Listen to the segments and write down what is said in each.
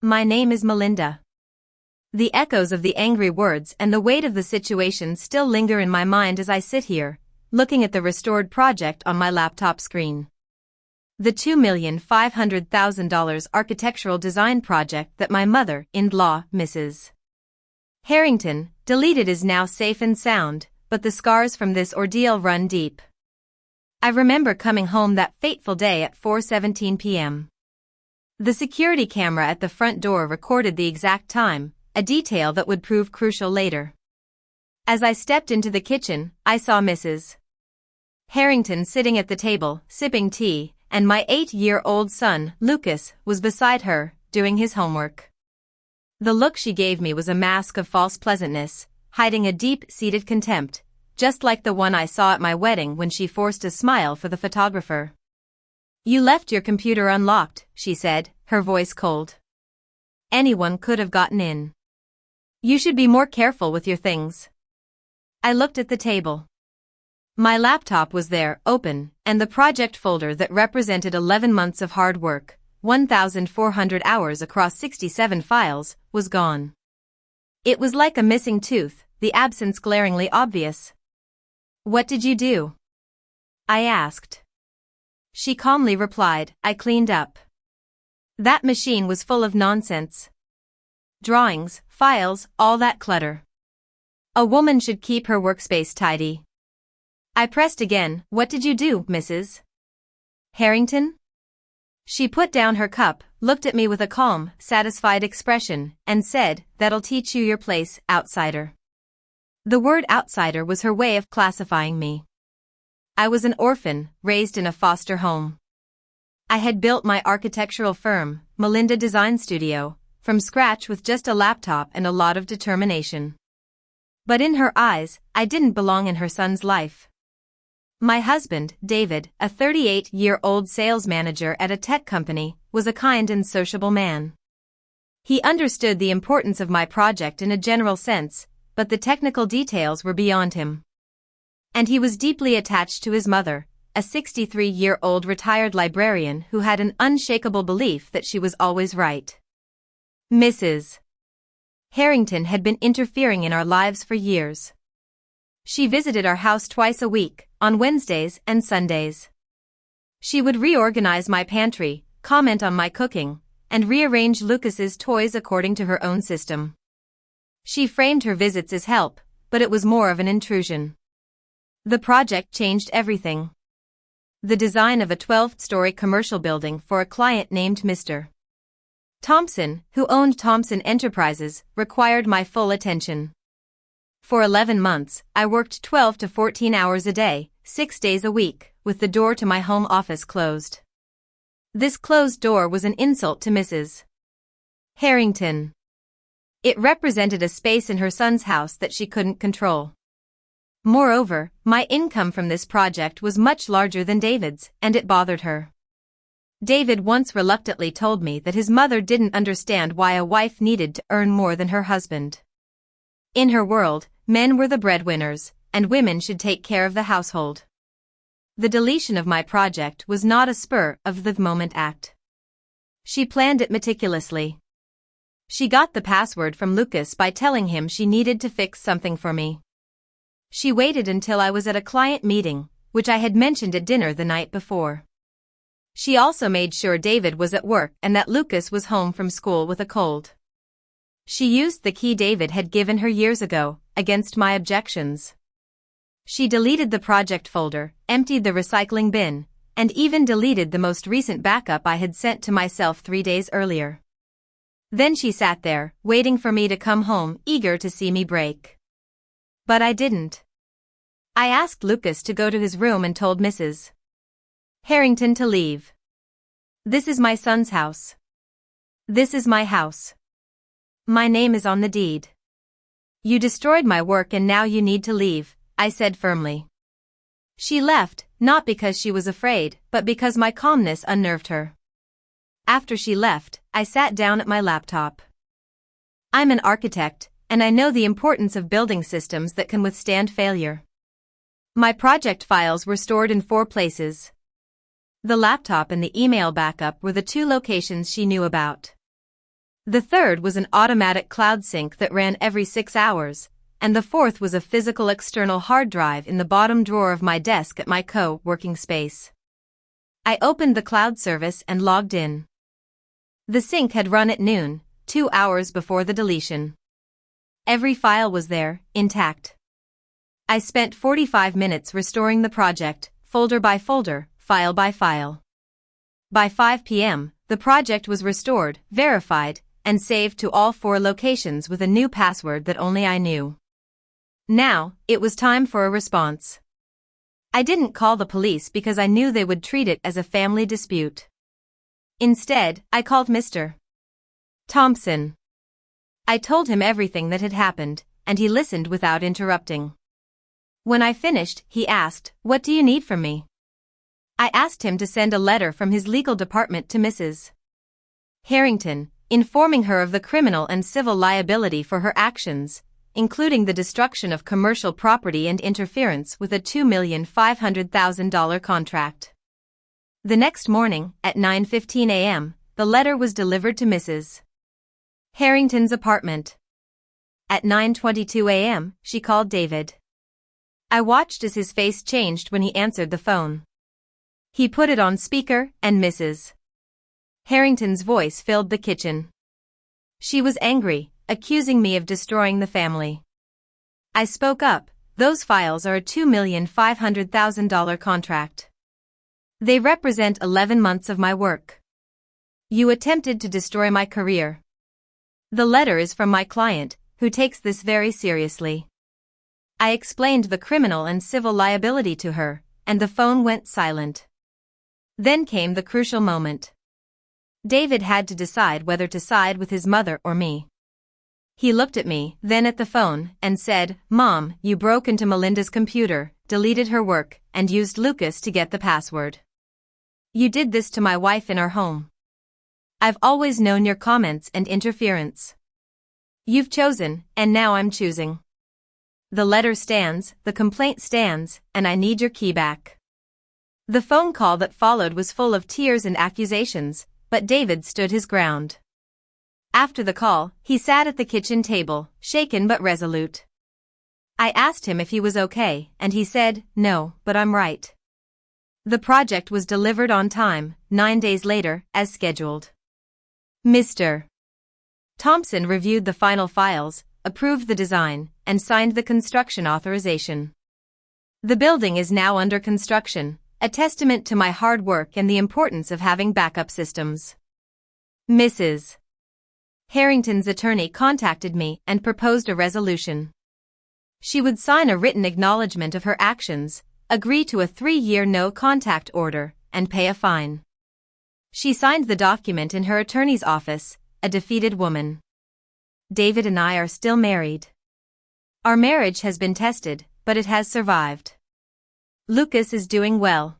My name is Melinda. The echoes of the angry words and the weight of the situation still linger in my mind as I sit here, looking at the restored project on my laptop screen. The $2,500,000 architectural design project that my mother-in-law, Mrs. Harrington, deleted is now safe and sound, but the scars from this ordeal run deep. I remember coming home that fateful day at 4:17 p.m. The security camera at the front door recorded the exact time, a detail that would prove crucial later. As I stepped into the kitchen, I saw Mrs. Harrington sitting at the table, sipping tea, and my 8-year-old son, Lucas, was beside her, doing his homework. The look she gave me was a mask of false pleasantness, hiding a deep-seated contempt, just like the one I saw at my wedding when she forced a smile for the photographer. "You left your computer unlocked," she said, her voice cold. "Anyone could have gotten in. You should be more careful with your things." I looked at the table. My laptop was there, open, and the project folder that represented 11 months of hard work, 1,400 hours across 67 files, was gone. It was like a missing tooth, the absence glaringly obvious. "What did you do?" I asked. She calmly replied, "I cleaned up. That machine was full of nonsense. Drawings, files, all that clutter. A woman should keep her workspace tidy." I pressed again, "What did you do, Mrs. Harrington?" She put down her cup, looked at me with a calm, satisfied expression, and said, "That'll teach you your place, outsider." The word outsider was her way of classifying me. I was an orphan, raised in a foster home. I had built my architectural firm, Melinda Design Studio, from scratch with just a laptop and a lot of determination. But in her eyes, I didn't belong in her son's life. My husband, David, a 38-year-old sales manager at a tech company, was a kind and sociable man. He understood the importance of my project in a general sense, but the technical details were beyond him. And he was deeply attached to his mother, a 63-year-old retired librarian who had an unshakable belief that she was always right. Mrs. Harrington had been interfering in our lives for years. She visited our house twice a week, on Wednesdays and Sundays. She would reorganize my pantry, comment on my cooking, and rearrange Lucas's toys according to her own system. She framed her visits as help, but it was more of an intrusion. The project changed everything. The design of a 12-story commercial building for a client named Mr. Thompson, who owned Thompson Enterprises, required my full attention. For 11 months, I worked 12 to 14 hours a day, 6 days a week, with the door to my home office closed. This closed door was an insult to Mrs. Harrington. It represented a space in her son's house that she couldn't control. Moreover, my income from this project was much larger than David's, and it bothered her. David once reluctantly told me that his mother didn't understand why a wife needed to earn more than her husband. In her world, men were the breadwinners, and women should take care of the household. The deletion of my project was not a spur-of-the-moment act. She planned it meticulously. She got the password from Lucas by telling him she needed to fix something for me. She waited until I was at a client meeting, which I had mentioned at dinner the night before. She also made sure David was at work and that Lucas was home from school with a cold. She used the key David had given her years ago, against my objections. She deleted the project folder, emptied the recycling bin, and even deleted the most recent backup I had sent to myself 3 days earlier. Then she sat there, waiting for me to come home, eager to see me break. But I didn't. I asked Lucas to go to his room and told Mrs. Harrington to leave. "This is my son's house. This is my house. My name is on the deed. You destroyed my work and now you need to leave," I said firmly. She left, not because she was afraid, but because my calmness unnerved her. After she left, I sat down at my laptop. I'm an architect, and I know the importance of building systems that can withstand failure. My project files were stored in 4 places. The laptop and the email backup were the 2 locations she knew about. The third was an automatic cloud sync that ran every 6 hours, and the fourth was a physical external hard drive in the bottom drawer of my desk at my co-working space. I opened the cloud service and logged in. The sync had run at noon, 2 hours before the deletion. Every file was there, intact. I spent 45 minutes restoring the project, folder by folder, file by file. By 5 p.m., the project was restored, verified, and saved to all 4 locations with a new password that only I knew. Now, it was time for a response. I didn't call the police because I knew they would treat it as a family dispute. Instead, I called Mr. Thompson. I told him everything that had happened, and he listened without interrupting. When I finished, he asked, "What do you need from me?" I asked him to send a letter from his legal department to Mrs. Harrington, informing her of the criminal and civil liability for her actions, including the destruction of commercial property and interference with a $2,500,000 contract. The next morning, at 9:15 a.m., the letter was delivered to Mrs. Harrington's apartment. At 9:22 a.m., she called David. I watched as his face changed when he answered the phone. He put it on speaker, and Mrs. Harrington's voice filled the kitchen. She was angry, accusing me of destroying the family. I spoke up. Those files are a $2,500,000 contract. They represent 11 months of my work. You attempted to destroy my career. The letter is from my client, who takes this very seriously. I explained the criminal and civil liability to her, and the phone went silent. Then came the crucial moment. David had to decide whether to side with his mother or me. He looked at me, then at the phone, and said, "Mom, you broke into Melinda's computer, deleted her work, and used Lucas to get the password. You did this to my wife in our home. I've always known your comments and interference. You've chosen, and now I'm choosing. The letter stands, the complaint stands, and I need your key back." The phone call that followed was full of tears and accusations, but David stood his ground. After the call, he sat at the kitchen table, shaken but resolute. I asked him if he was okay, and he said, "No, but I'm right." The project was delivered on time, 9 days later, as scheduled. Mr. Thompson reviewed the final files, approved the design, and signed the construction authorization. The building is now under construction, a testament to my hard work and the importance of having backup systems. Mrs. Harrington's attorney contacted me and proposed a resolution. She would sign a written acknowledgement of her actions, agree to a 3-year no-contact order, and pay a fine. She signed the document in her attorney's office, a defeated woman. David and I are still married. Our marriage has been tested, but it has survived. Lucas is doing well.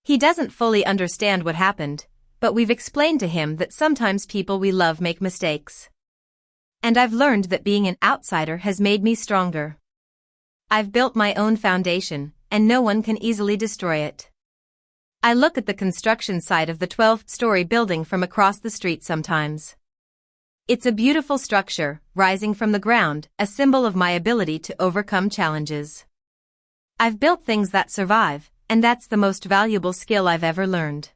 He doesn't fully understand what happened, but we've explained to him that sometimes people we love make mistakes. And I've learned that being an outsider has made me stronger. I've built my own foundation, and no one can easily destroy it. I look at the construction site of the 12-story building from across the street sometimes. It's a beautiful structure, rising from the ground, a symbol of my ability to overcome challenges. I've built things that survive, and that's the most valuable skill I've ever learned.